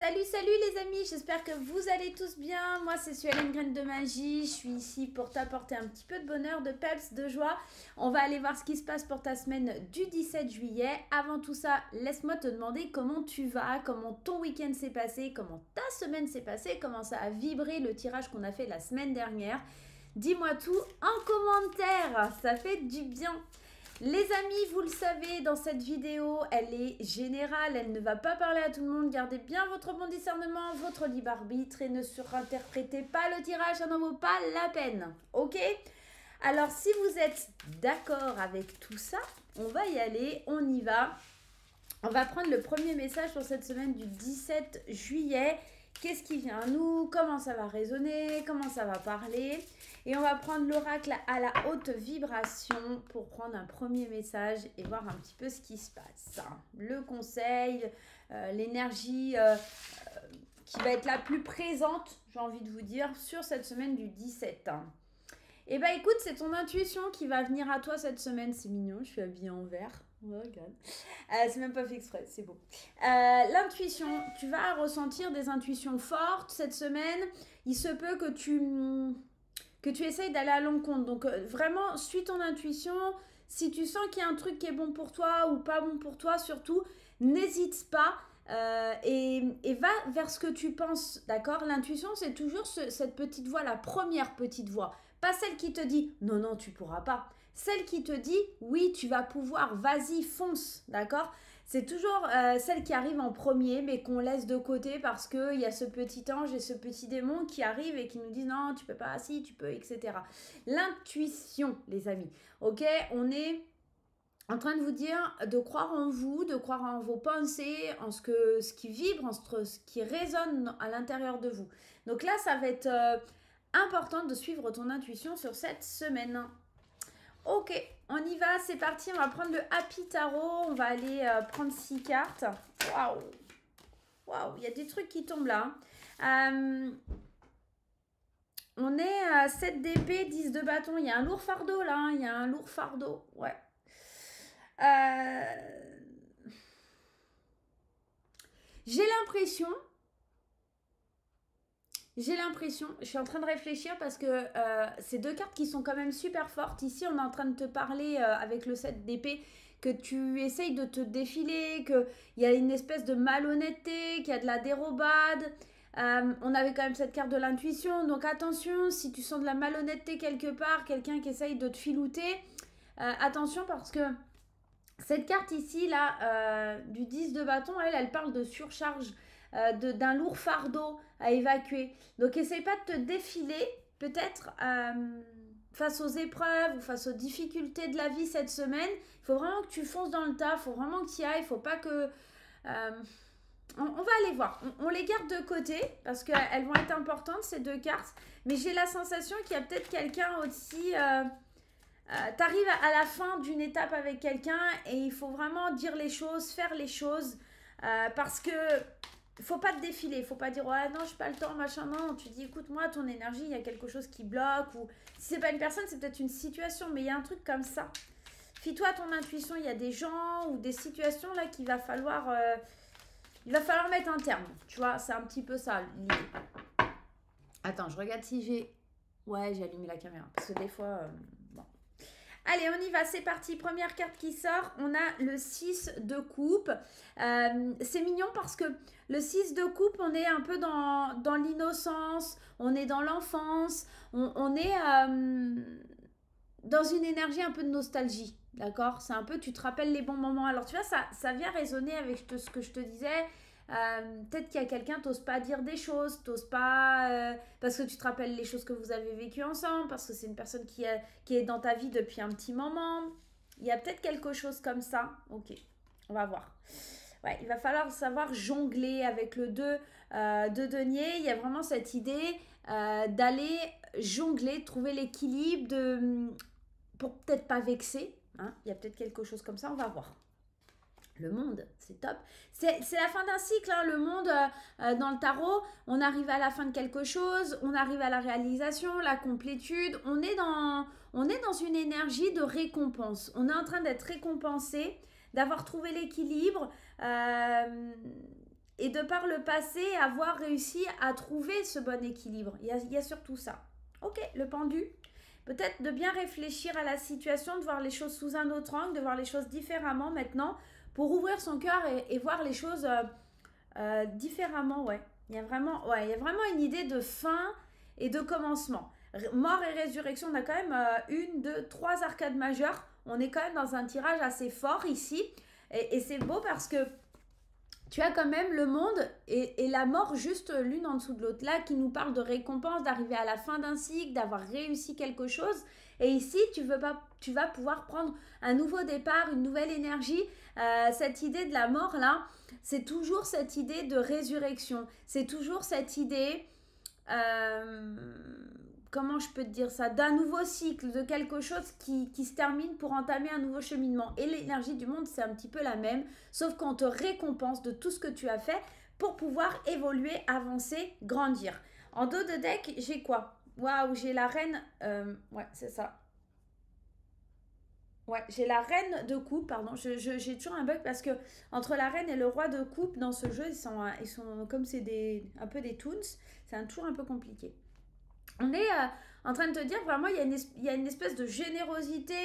Salut, salut les amis, j'espère que vous allez tous bien. Moi c'est Suelen Graine de Magie, je suis ici pour t'apporter un petit peu de bonheur, de peps, de joie. On va aller voir ce qui se passe pour ta semaine du 17 juillet. Avant tout ça, laisse-moi te demander comment tu vas, comment ton week-end s'est passé, comment ta semaine s'est passée, comment ça a vibré le tirage qu'on a fait la semaine dernière. Dis-moi tout en commentaire, ça fait du bien. Les amis, vous le savez, dans cette vidéo, elle est générale, elle ne va pas parler à tout le monde. Gardez bien votre bon discernement, votre libre arbitre et ne surinterprétez pas le tirage, ça n'en vaut pas la peine. Ok? Alors, si vous êtes d'accord avec tout ça, on va y aller, on y va. On va prendre le premier message pour cette semaine du 17 juillet. Qu'est-ce qui vient à nous? Comment ça va résonner? Comment ça va parler? Et on va prendre l'oracle à la haute vibration pour prendre un premier message et voir un petit peu ce qui se passe. Le conseil, l'énergie qui va être la plus présente, j'ai envie de vous dire, sur cette semaine du 17. Et bah écoute, c'est ton intuition qui va venir à toi cette semaine. C'est mignon, je suis habillée en vert. Oh, regarde. C'est même pas fait exprès, c'est beau. L'intuition, tu vas ressentir des intuitions fortes cette semaine. Il se peut que tu essayes d'aller à l'encontre. Donc vraiment, suis ton intuition. Si tu sens qu'il y a un truc qui est bon pour toi ou pas bon pour toi, surtout, n'hésite pas. Et va vers ce que tu penses, d'accord? L'intuition, c'est toujours cette petite voix, la première petite voix. Pas celle qui te dit non, non, tu pourras pas. Celle qui te dit oui, tu vas pouvoir, vas-y, fonce, d'accord? C'est toujours celle qui arrive en premier, mais qu'on laisse de côté parce qu'il y a ce petit ange et ce petit démon qui arrivent et qui nous disent non, tu peux pas, si, tu peux, etc. L'intuition, les amis, ok? On est en train de vous dire de croire en vous, de croire en vos pensées, en ce qui vibre, en ce qui résonne à l'intérieur de vous. Donc là, ça va être important de suivre ton intuition sur cette semaine. Ok, on y va, c'est parti, on va prendre le Happy Tarot, on va aller prendre 6 cartes. Waouh, waouh, il y a des trucs qui tombent là. On est à 7 d'épée, 10 de bâton, il y a un lourd fardeau là, il y a un lourd fardeau, ouais. J'ai l'impression, je suis en train de réfléchir parce que ces deux cartes qui sont quand même super fortes. Ici, on est en train de te parler avec le 7 d'épée que tu essayes de te défiler, qu'il y a une espèce de malhonnêteté, qu'il y a de la dérobade. On avait quand même cette carte de l'intuition, donc attention, si tu sens de la malhonnêteté quelque part, quelqu'un qui essaye de te filouter, attention parce que cette carte ici, là, du 10 de bâton, elle parle de surcharge, d'un lourd fardeau à évacuer. Donc, essaye pas de te défiler, peut-être, face aux épreuves ou face aux difficultés de la vie cette semaine. Il faut vraiment que tu fonces dans le tas, il faut vraiment que tu y ailles, il faut pas que... on va aller voir. On les garde de côté parce qu'elles vont être importantes, ces deux cartes. Mais j'ai la sensation qu'il y a peut-être quelqu'un aussi... t'arrives à la fin d'une étape avec quelqu'un et il faut vraiment dire les choses, faire les choses parce que faut pas te défiler, faut pas dire ouais non j'ai pas le temps machin, non, tu dis écoute moi ton énergie il y a quelque chose qui bloque ou si c'est pas une personne c'est peut-être une situation mais il y a un truc comme ça. Fie-toi à ton intuition, il y a des gens ou des situations là qu'il va falloir mettre un terme, tu vois, c'est un petit peu ça l'idée. Attends, je regarde si j'ai... Ouais, j'ai allumé la caméra parce que des fois... bon. Allez, on y va, c'est parti. Première carte qui sort, on a le 6 de coupe. C'est mignon parce que le 6 de coupe, on est un peu dans l'innocence, on est dans l'enfance, on est dans une énergie un peu de nostalgie, d'accord? C'est un peu, tu te rappelles les bons moments. Alors tu vois, ça vient résonner avec ce que je te disais. Peut-être qu'il y a quelqu'un, t'oses pas dire des choses, t'oses pas parce que tu te rappelles les choses que vous avez vécues ensemble, parce que c'est une personne qui est dans ta vie depuis un petit moment. Il y a peut-être quelque chose comme ça. Ok, on va voir. Ouais, il va falloir savoir jongler avec le 2 de denier. Il y a vraiment cette idée d'aller jongler, trouver l'équilibre pour peut-être pas vexer. Hein. Il y a peut-être quelque chose comme ça, on va voir. Le monde, c'est top. C'est la fin d'un cycle, hein, le monde dans le tarot. On arrive à la fin de quelque chose, on arrive à la réalisation, la complétude. On est dans une énergie de récompense. On est en train d'être récompensé, d'avoir trouvé l'équilibre. et de par le passé, avoir réussi à trouver ce bon équilibre. Il y a surtout ça. Ok, le pendu. Peut-être de bien réfléchir à la situation, de voir les choses sous un autre angle, de voir les choses différemment maintenant, pour ouvrir son cœur et voir les choses différemment, ouais. Il y a vraiment une idée de fin et de commencement. Mort et résurrection, on a quand même une, deux, trois arcades majeures. On est quand même dans un tirage assez fort ici. Et c'est beau parce que tu as quand même le monde et la mort juste l'une en dessous de l'autre. Là, qui nous parle de récompense, d'arriver à la fin d'un cycle, d'avoir réussi quelque chose. Et ici, tu vas pouvoir prendre un nouveau départ, une nouvelle énergie. Cette idée de la mort, là, c'est toujours cette idée de résurrection. C'est toujours cette idée... comment je peux te dire ça, d'un nouveau cycle, de quelque chose qui se termine pour entamer un nouveau cheminement. Et l'énergie du monde, c'est un petit peu la même, sauf qu'on te récompense de tout ce que tu as fait pour pouvoir évoluer, avancer, grandir. En dos de deck, j'ai quoi? Waouh, j'ai la reine... ouais, c'est ça. Ouais, j'ai la reine de coupe, pardon. J'ai toujours un bug parce que entre la reine et le roi de coupe, dans ce jeu, ils sont comme c'est un peu des toons, toujours un peu compliqué. On est en train de te dire vraiment il y a une espèce de générosité,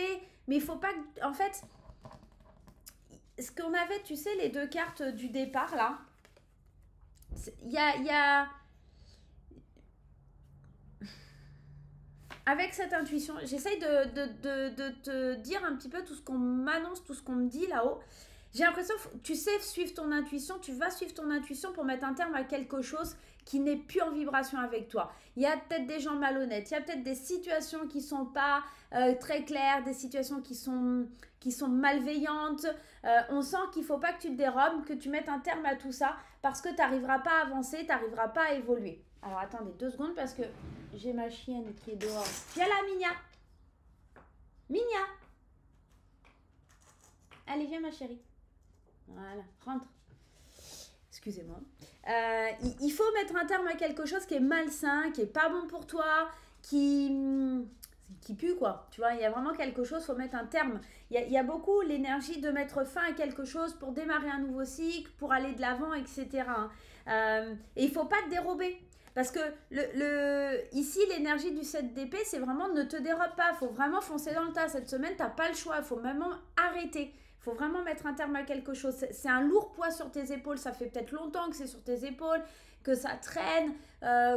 mais il faut pas que, en fait, ce qu'on avait, tu sais, les deux cartes du départ là, il y a avec cette intuition, j'essaye de te dire un petit peu tout ce qu'on m'annonce, tout ce qu'on me dit là-haut. J'ai l'impression, tu sais, suivre ton intuition, tu vas suivre ton intuition pour mettre un terme à quelque chose qui n'est plus en vibration avec toi. Il y a peut-être des gens malhonnêtes, il y a peut-être des situations qui ne sont pas très claires, des situations qui sont malveillantes. On sent qu'il ne faut pas que tu te dérobes, que tu mettes un terme à tout ça parce que tu n'arriveras pas à avancer, tu n'arriveras pas à évoluer. Alors attendez 2 secondes parce que j'ai ma chienne qui est dehors. Viens là, Minia. Minia. Allez, viens ma chérie. Voilà, rentre. Excusez-moi. Il faut mettre un terme à quelque chose qui est malsain, qui est pas bon pour toi, qui pue quoi. Tu vois, il y a vraiment quelque chose, il faut mettre un terme. Il y a beaucoup l'énergie de mettre fin à quelque chose pour démarrer un nouveau cycle, pour aller de l'avant, etc. Et il faut pas te dérober. Parce que ici, l'énergie du 7 d'épée, c'est vraiment ne te dérobe pas. Il faut vraiment foncer dans le tas. Cette semaine, tu n'as pas le choix. Il faut vraiment arrêter. Il faut vraiment mettre un terme à quelque chose. C'est un lourd poids sur tes épaules. Ça fait peut-être longtemps que c'est sur tes épaules, que ça traîne,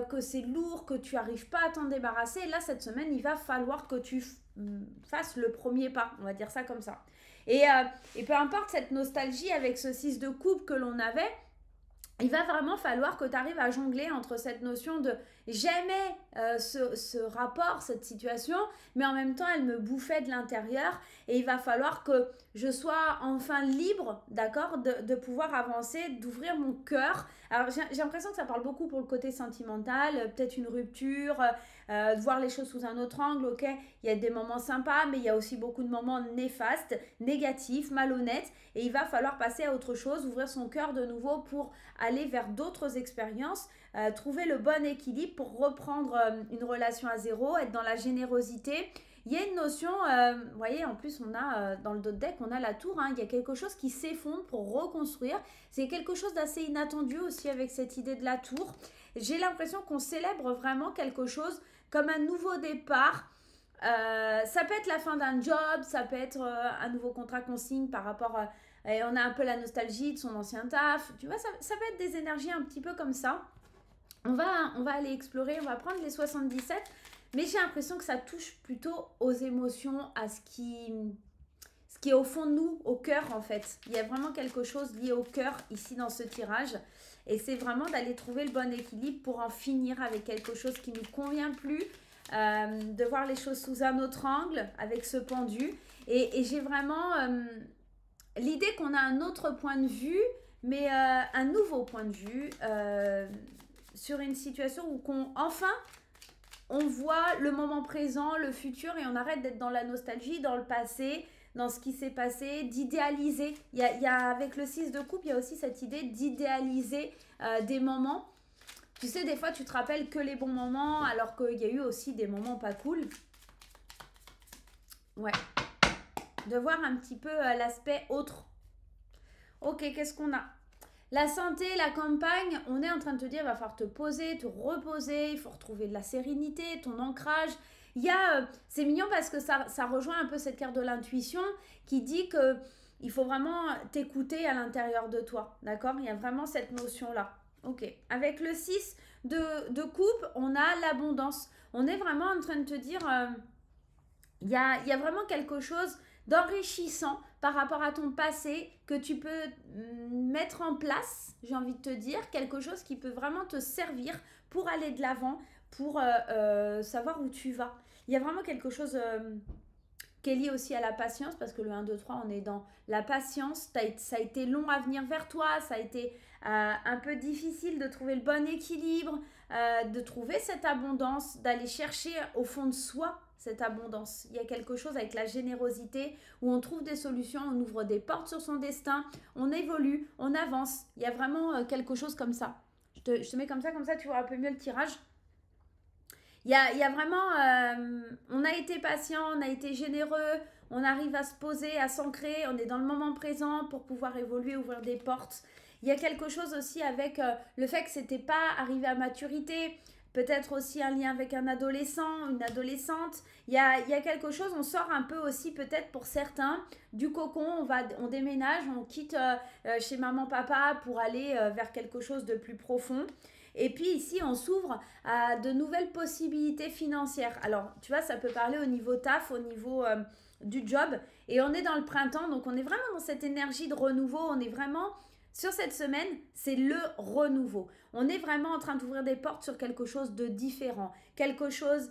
que c'est lourd, que tu n'arrives pas à t'en débarrasser. Là, cette semaine, il va falloir que tu fasses le premier pas. On va dire ça comme ça. Et peu importe cette nostalgie avec ce 6 de coupe que l'on avait, il va vraiment falloir que tu arrives à jongler entre cette notion de j'aimais ce rapport, cette situation, mais en même temps elle me bouffait de l'intérieur et il va falloir que je sois enfin libre, d'accord, de pouvoir avancer, d'ouvrir mon cœur. Alors j'ai l'impression que ça parle beaucoup pour le côté sentimental, peut-être une rupture, de voir les choses sous un autre angle, ok, il y a des moments sympas, mais il y a aussi beaucoup de moments néfastes, négatifs, malhonnêtes, et il va falloir passer à autre chose, ouvrir son cœur de nouveau pour aller vers d'autres expériences, trouver le bon équilibre pour reprendre une relation à zéro, être dans la générosité. Il y a une notion, vous voyez, en plus on a dans le dos de deck, on a la tour, hein, il y a quelque chose qui s'effondre pour reconstruire. C'est quelque chose d'assez inattendu aussi avec cette idée de la tour. J'ai l'impression qu'on célèbre vraiment quelque chose comme un nouveau départ. Ça peut être la fin d'un job, ça peut être un nouveau contrat qu'on signe par rapport à... Et on a un peu la nostalgie de son ancien taf. Tu vois, ça peut être des énergies un petit peu comme ça. On va aller explorer, on va prendre les 77. Mais j'ai l'impression que ça touche plutôt aux émotions, à ce qui est au fond de nous, au cœur en fait. Il y a vraiment quelque chose lié au cœur ici dans ce tirage. Et c'est vraiment d'aller trouver le bon équilibre pour en finir avec quelque chose qui ne nous convient plus. De voir les choses sous un autre angle avec ce pendu. Et j'ai vraiment... l'idée qu'on a un autre point de vue, mais un nouveau point de vue sur une situation où on voit le moment présent, le futur, et on arrête d'être dans la nostalgie, dans le passé, dans ce qui s'est passé, d'idéaliser. Il y a, avec le 6 de coupe, il y a aussi cette idée d'idéaliser des moments. Tu sais, des fois, tu te rappelles que les bons moments, alors qu'il y a eu aussi des moments pas cool. Ouais. De voir un petit peu l'aspect autre. Ok, qu'est-ce qu'on a? La santé, la campagne, on est en train de te dire, il va falloir te poser, te reposer, il faut retrouver de la sérénité, ton ancrage. C'est mignon parce que ça rejoint un peu cette carte de l'intuition qui dit que il faut vraiment t'écouter à l'intérieur de toi, d'accord? Il y a vraiment cette notion-là. Ok. Avec le 6 de coupe, on a l'abondance. On est vraiment en train de te dire, il y a vraiment quelque chose d'enrichissant par rapport à ton passé que tu peux mettre en place, j'ai envie de te dire, quelque chose qui peut vraiment te servir pour aller de l'avant, pour savoir où tu vas. Il y a vraiment quelque chose qui est lié aussi à la patience, parce que le 1, 2, 3, on est dans la patience. Ça a été long à venir vers toi, ça a été un peu difficile de trouver le bon équilibre, de trouver cette abondance, d'aller chercher au fond de soi cette abondance. Il y a quelque chose avec la générosité où on trouve des solutions, on ouvre des portes sur son destin, on évolue, on avance. Il y a vraiment quelque chose comme ça. Je te mets comme ça tu vois un peu mieux le tirage. Il y a vraiment, on a été patient, on a été généreux, on arrive à se poser, à s'ancrer, on est dans le moment présent pour pouvoir évoluer, ouvrir des portes. Il y a quelque chose aussi avec le fait que c'était pas arrivé à maturité, peut-être aussi un lien avec un adolescent, une adolescente. Il y a quelque chose, on sort un peu aussi peut-être pour certains du cocon, on déménage, on quitte chez maman, papa pour aller vers quelque chose de plus profond. Et puis ici, on s'ouvre à de nouvelles possibilités financières. Alors, tu vois, ça peut parler au niveau taf, au niveau du job. Et on est dans le printemps, donc on est vraiment dans cette énergie de renouveau. On est vraiment, sur cette semaine, c'est le renouveau. On est vraiment en train d'ouvrir des portes sur quelque chose de différent. Quelque chose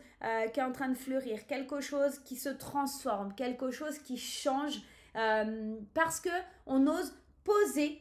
qui est en train de fleurir. Quelque chose qui se transforme. Quelque chose qui change. Parce qu'on ose poser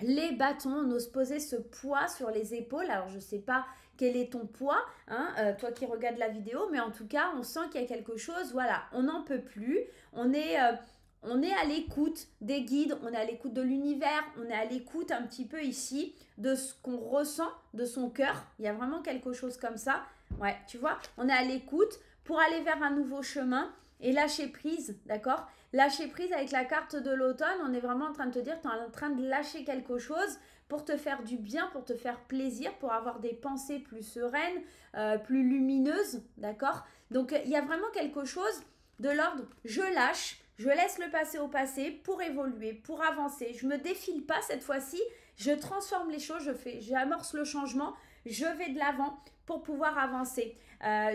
les bâtons, on ose poser ce poids sur les épaules. Alors, je ne sais pas quel est ton poids, hein, toi qui regardes la vidéo, mais en tout cas, on sent qu'il y a quelque chose, voilà, on n'en peut plus. On est à l'écoute des guides, on est à l'écoute de l'univers, on est à l'écoute un petit peu ici de ce qu'on ressent, de son cœur. Il y a vraiment quelque chose comme ça. Ouais, tu vois, on est à l'écoute pour aller vers un nouveau chemin et lâcher prise, d'accord? Lâcher prise avec la carte de l'automne, on est vraiment en train de te dire, tu es en train de lâcher quelque chose pour te faire du bien, pour te faire plaisir, pour avoir des pensées plus sereines, plus lumineuses, d'accord? Donc, il y a vraiment quelque chose de l'ordre, je lâche, je laisse le passé au passé pour évoluer, pour avancer. Je ne me défile pas cette fois-ci, je transforme les choses, j'amorce le changement, je vais de l'avant pour pouvoir avancer.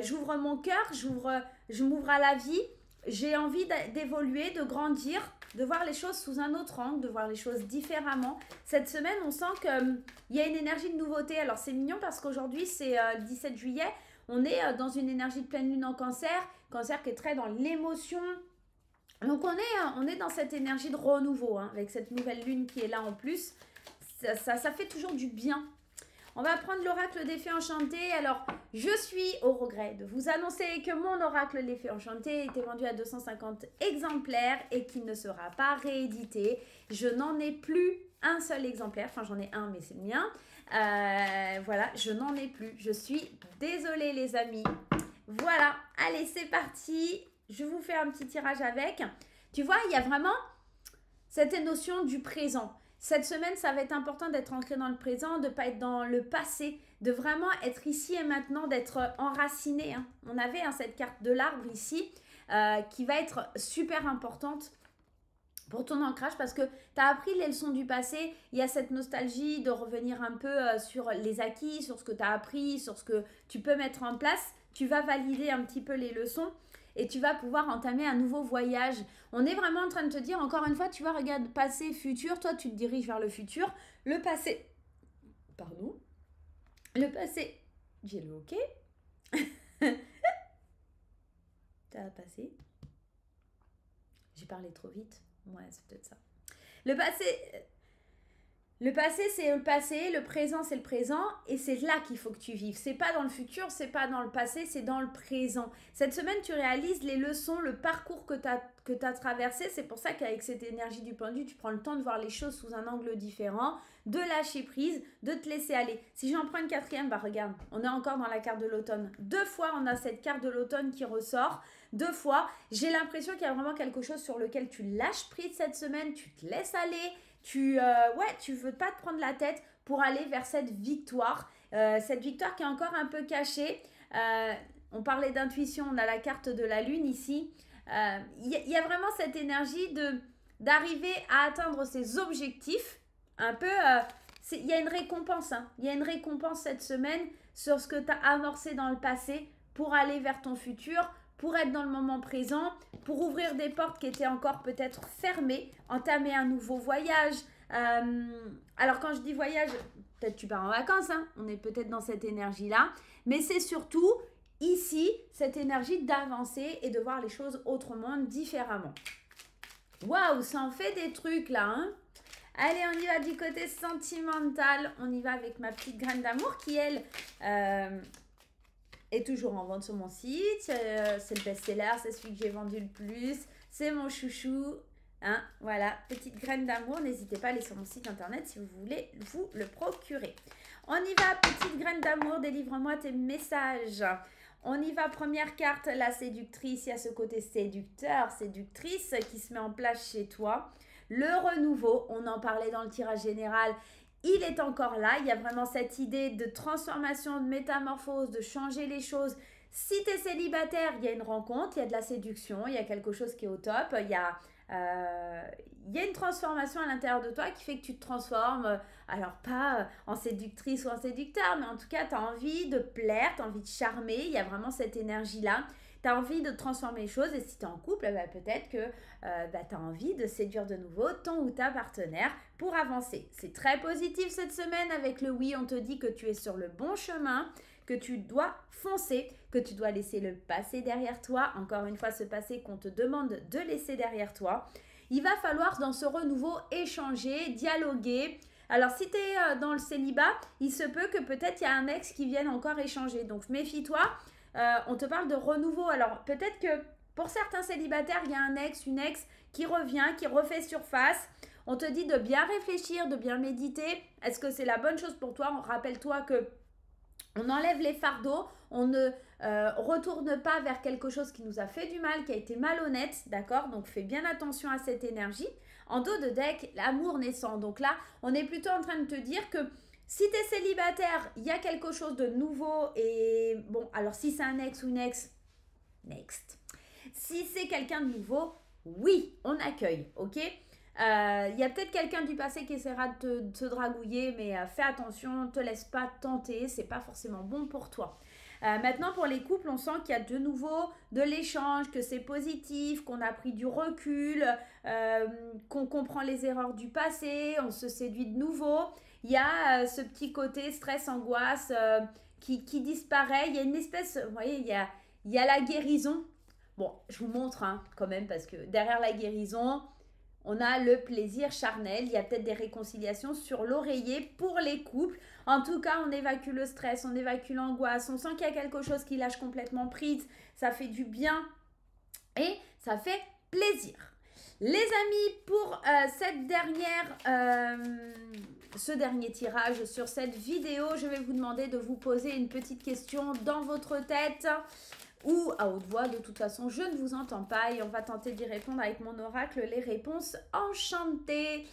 J'ouvre mon cœur, je m'ouvre à la vie. J'ai envie d'évoluer, de grandir, de voir les choses sous un autre angle, de voir les choses différemment. Cette semaine, on sent qu'il y a une énergie de nouveauté. Alors, c'est mignon parce qu'aujourd'hui, c'est le 17 juillet. On est dans une énergie de pleine lune en cancer. Cancer qui est très dans l'émotion. Donc, on est dans cette énergie de renouveau, hein, avec cette nouvelle lune qui est là en plus. Ça fait toujours du bien. On va prendre l'oracle des fées enchantées. Alors, je suis au regret de vous annoncer que mon oracle des fées enchantées était vendu à 250 exemplaires et qu'il ne sera pas réédité. Je n'en ai plus un seul exemplaire. Enfin, j'en ai un, mais c'est le mien. Voilà, je n'en ai plus. Je suis désolée, les amis. Voilà, allez, c'est parti. Je vous fais un petit tirage avec. Tu vois, il y a vraiment cette notion du présent. Cette semaine, ça va être important d'être ancré dans le présent, de ne pas être dans le passé, de vraiment être ici et maintenant, d'être enraciné. Hein. On avait cette carte de l'arbre ici qui va être super importante pour ton ancrage parce que tu as appris les leçons du passé. Il y a cette nostalgie de revenir un peu sur les acquis, sur ce que tu as appris, sur ce que tu peux mettre en place. Tu vas valider un petit peu les leçons. Et tu vas pouvoir entamer un nouveau voyage. On est vraiment en train de te dire, encore une fois, tu vois, regarde, passé, futur. Toi, tu te diriges vers le futur. Le passé, pardon. Le passé, j'ai le OK. T'as passé. J'ai parlé trop vite. Ouais, c'est peut-être ça. Le passé, c'est le passé, le présent, c'est le présent, et c'est là qu'il faut que tu vives. C'est pas dans le futur, c'est pas dans le passé, c'est dans le présent. Cette semaine, tu réalises les leçons, le parcours que tu as traversé. C'est pour ça qu'avec cette énergie du pendu, tu prends le temps de voir les choses sous un angle différent, de lâcher prise, de te laisser aller. Si j'en prends une quatrième, bah regarde, on est encore dans la carte de l'automne. 2 fois, on a cette carte de l'automne qui ressort. 2 fois, j'ai l'impression qu'il y a vraiment quelque chose sur lequel tu lâches prise cette semaine, tu te laisses aller. tu veux pas te prendre la tête pour aller vers cette victoire qui est encore un peu cachée. On parlait d'intuition, on a la carte de la lune ici. Y a vraiment cette énergie d'arriver à atteindre ses objectifs. Un peu, il y a une récompense. Il y a une récompense cette semaine sur ce que tu as amorcé dans le passé pour aller vers ton futur, pour être dans le moment présent, pour ouvrir des portes qui étaient encore peut-être fermées, entamer un nouveau voyage. Alors quand je dis voyage, peut-être tu pars en vacances, on est peut-être dans cette énergie-là, mais c'est surtout ici cette énergie d'avancer et de voir les choses autrement, différemment. Waouh, ça en fait des trucs là, Allez, on y va du côté sentimental. On y va avec ma petite graine d'amour qui, elle, est toujours en vente sur mon site. C'est le best-seller, c'est celui que j'ai vendu le plus. C'est mon chouchou. Voilà, petite graine d'amour. N'hésitez pas à aller sur mon site internet si vous voulez vous le procurer. On y va, petite graine d'amour. Délivre-moi tes messages. On y va, première carte, la séductrice. Il y a ce côté séducteur, séductrice qui se met en place chez toi. Le renouveau, on en parlait dans le tirage général, il est encore là. Il y a vraiment cette idée de transformation, de métamorphose, de changer les choses. Si tu es célibataire, il y a une rencontre, il y a de la séduction, il y a quelque chose qui est au top. Il y a une transformation à l'intérieur de toi qui fait que tu te transformes, alors pas en séductrice ou en séducteur, mais en tout cas, tu as envie de plaire, tu as envie de charmer. Il y a vraiment cette énergie-là. Tu as envie de transformer les choses et si tu es en couple, peut-être que tu as envie de séduire de nouveau ton ou ta partenaire pour avancer. C'est très positif cette semaine avec le oui, on te dit que tu es sur le bon chemin, que tu dois foncer, que tu dois laisser le passé derrière toi. Encore une fois, ce passé qu'on te demande de laisser derrière toi. Il va falloir dans ce renouveau échanger, dialoguer. Alors si tu es dans le célibat, il se peut que peut-être il y a un ex qui vienne encore échanger. Donc méfie-toi. On te parle de renouveau. Alors, peut-être que pour certains célibataires, il y a un ex, une ex qui revient, qui refait surface. On te dit de bien réfléchir, de bien méditer. Est-ce que c'est la bonne chose pour toi? Rappelle-toi que on enlève les fardeaux, on ne retourne pas vers quelque chose qui nous a fait du mal, qui a été malhonnête, d'accord? Donc, fais bien attention à cette énergie. En dos de deck, l'amour naissant. Donc là, on est plutôt en train de te dire que si tu es célibataire, il y a quelque chose de nouveau et bon, alors si c'est un ex ou une ex, next. Si c'est quelqu'un de nouveau, oui, on accueille, ok? Il y a peut-être quelqu'un du passé qui essaiera de te dragouiller, mais fais attention, ne te laisse pas tenter, c'est pas forcément bon pour toi. Maintenant, pour les couples, on sent qu'il y a de nouveau de l'échange, que c'est positif, qu'on a pris du recul, qu'on comprend les erreurs du passé, on se séduit de nouveau. Il y a ce petit côté stress, angoisse qui disparaît. Il y a une espèce, vous voyez, il y a la guérison. Bon, je vous montre quand même parce que derrière la guérison, on a le plaisir charnel. Il y a peut-être des réconciliations sur l'oreiller pour les couples. En tout cas, on évacue le stress, on évacue l'angoisse. On sent qu'il y a quelque chose qui lâche complètement prise. Ça fait du bien et ça fait plaisir. Les amis, pour ce dernier tirage sur cette vidéo, je vais vous demander de vous poser une petite question dans votre tête ou à haute voix. De toute façon, je ne vous entends pas et on va tenter d'y répondre avec mon oracle, les réponses enchantées.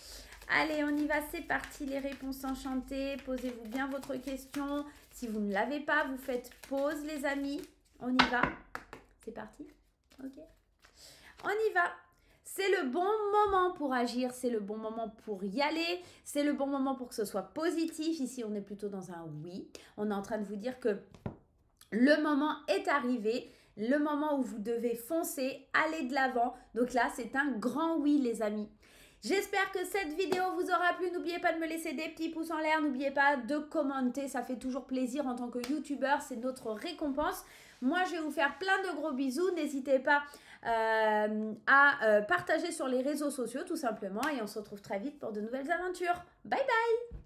Allez, on y va, c'est parti, les réponses enchantées. Posez-vous bien votre question. Si vous ne l'avez pas, vous faites pause, les amis. On y va. C'est parti. Ok. On y va. C'est le bon moment pour agir, c'est le bon moment pour y aller, c'est le bon moment pour que ce soit positif. Ici, on est plutôt dans un oui. On est en train de vous dire que le moment est arrivé, le moment où vous devez foncer, aller de l'avant. Donc là, c'est un grand oui, les amis. J'espère que cette vidéo vous aura plu. N'oubliez pas de me laisser des petits pouces en l'air. N'oubliez pas de commenter. Ça fait toujours plaisir en tant que youtubeur. C'est notre récompense. Moi, je vais vous faire plein de gros bisous. N'hésitez pas à partager sur les réseaux sociaux tout simplement. Et on se retrouve très vite pour de nouvelles aventures. Bye bye!